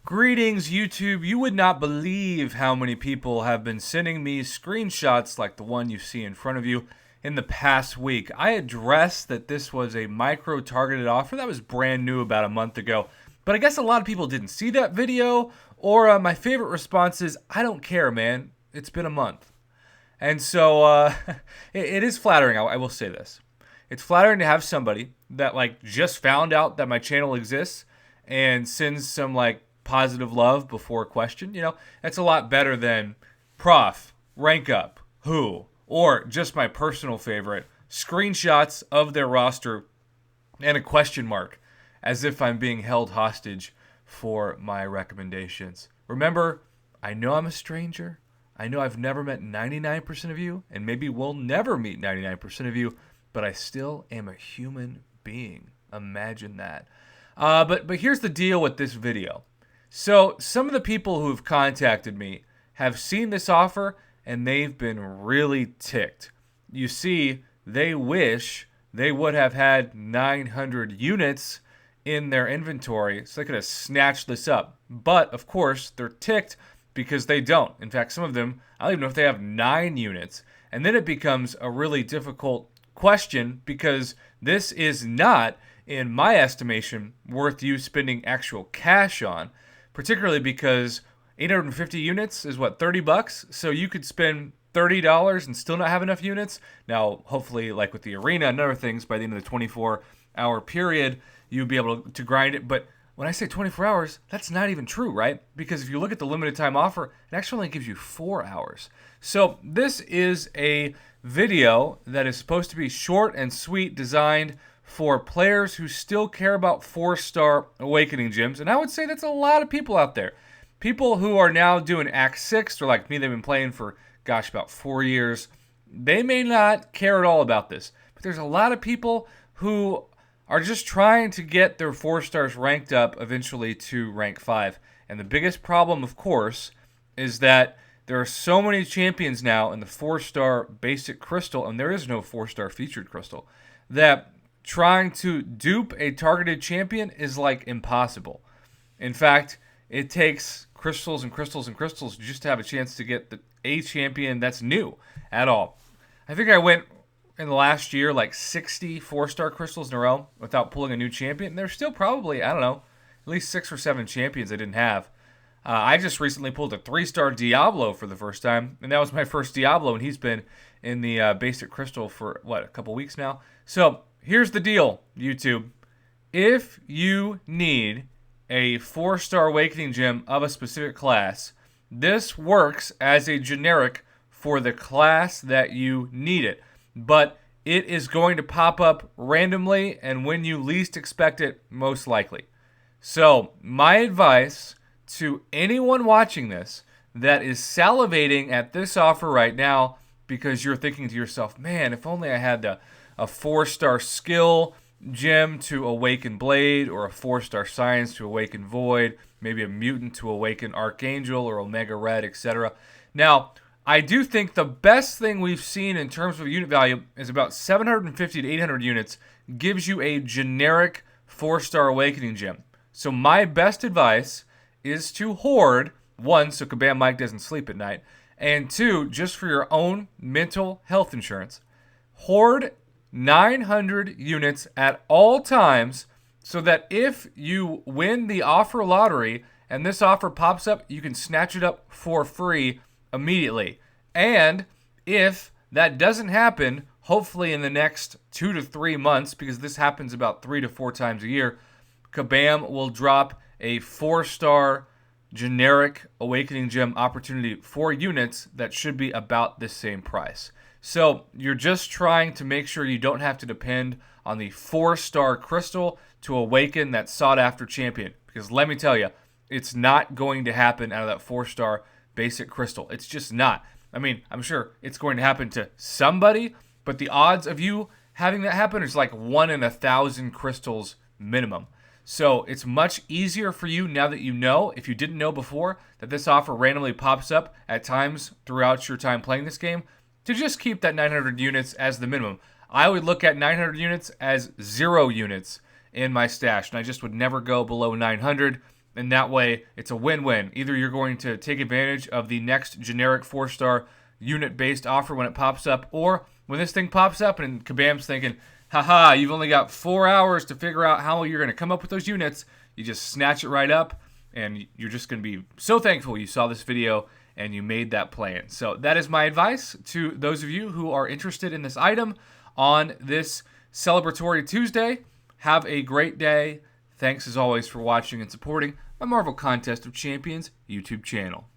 Greetings, YouTube. You would not believe how many people have been sending me screenshots like the one you see in front of you in the past week. I addressed that this was a micro-targeted offer that was brand new about a month ago, but I guess a lot of people didn't see that video, or my favorite response is, I don't care, man. It's been a month. And so it is flattering, I will say this. It's flattering to have somebody that just found out that my channel exists and sends some positive love before a question. That's a lot better than prof, rank up, who, or just my personal favorite, screenshots of their roster and a question mark as if I'm being held hostage for my recommendations. Remember, I know I'm a stranger. I know I've never met 99% of you, and maybe we'll never meet 99% of you, but I still am a human being. Imagine that. But here's the deal with this video. So some of the people who have contacted me have seen this offer, and they've been really ticked. You see, they wish they would have had 900 units in their inventory so they could have snatched this up. But, of course, they're ticked because they don't. In fact, some of them, I don't even know if they have 9 units. And then it becomes a really difficult question because this is not, in my estimation, worth you spending actual cash on, particularly because 850 units is what, $30? So you could spend $30 and still not have enough units. Now, hopefully, like with the arena and other things, by the end of the 24-hour period, you'll be able to grind it. But when I say 24 hours, that's not even true, right? Because if you look at the limited time offer, it actually only gives you 4 hours. So this is a video that is supposed to be short and sweet, designed for players who still care about 4-star Awakening gems. And I would say that's a lot of people out there. People who are now doing Act 6, or like me, they've been playing for, about 4 years. They may not care at all about this. But there's a lot of people who are just trying to get their 4 stars ranked up eventually to rank 5. And the biggest problem, of course, is that there are so many champions now in the 4-star basic crystal, and there is no 4-star featured crystal, that trying to dupe a targeted champion is impossible. In fact, it takes crystals and crystals and crystals just to have a chance to get a champion that's new at all. I think I went in the last year 60 4-star crystals in a row without pulling a new champion. And there's still probably, I don't know, at least 6 or 7 champions I didn't have. I just recently pulled a 3-star Diablo for the first time, and that was my first Diablo, and he's been in the basic crystal for, a couple weeks now. So here's the deal, YouTube. If you need a 4-star Awakening gem of a specific class, this works as a generic for the class that you need it. But it is going to pop up randomly and when you least expect it, most likely. So my advice to anyone watching this that is salivating at this offer right now because you're thinking to yourself, man, if only I had a 4-star skill gem to awaken Blade, or a 4-star science to awaken Void, maybe a mutant to awaken Archangel or Omega Red, etc. Now, I do think the best thing we've seen in terms of unit value is about 750 to 800 units gives you a generic 4-star Awakening gem. So my best advice is to hoard, 1, so Kabam Mike doesn't sleep at night, and 2, just for your own mental health insurance, hoard 900 units at all times so that if you win the offer lottery and this offer pops up, you can snatch it up for free immediately. And if that doesn't happen, hopefully in the next 2 to 3 months, because this happens about 3 to 4 times a year, Kabam will drop a 4-star generic Awakening gem opportunity for units that should be about the same price. So you're just trying to make sure you don't have to depend on the 4-star crystal to awaken that sought-after champion. Because let me tell you, it's not going to happen out of that 4-star basic crystal. It's just not. I mean, I'm sure it's going to happen to somebody, but the odds of you having that happen is 1 in 1,000 crystals minimum. So it's much easier for you now that you know, if you didn't know before, that this offer randomly pops up at times throughout your time playing this game, to just keep that 900 units as the minimum. I would look at 900 units as 0 units in my stash, and I just would never go below 900 And that way, it's a win-win. Either you're going to take advantage of the next generic 4-star unit-based offer when it pops up, or when this thing pops up and Kabam's thinking, haha, you've only got 4 hours to figure out how you're going to come up with those units, you just snatch it right up, and you're just going to be so thankful you saw this video and you made that plan. So that is my advice to those of you who are interested in this item on this celebratory Tuesday. Have a great day. Thanks as always for watching and supporting my Marvel Contest of Champions YouTube channel.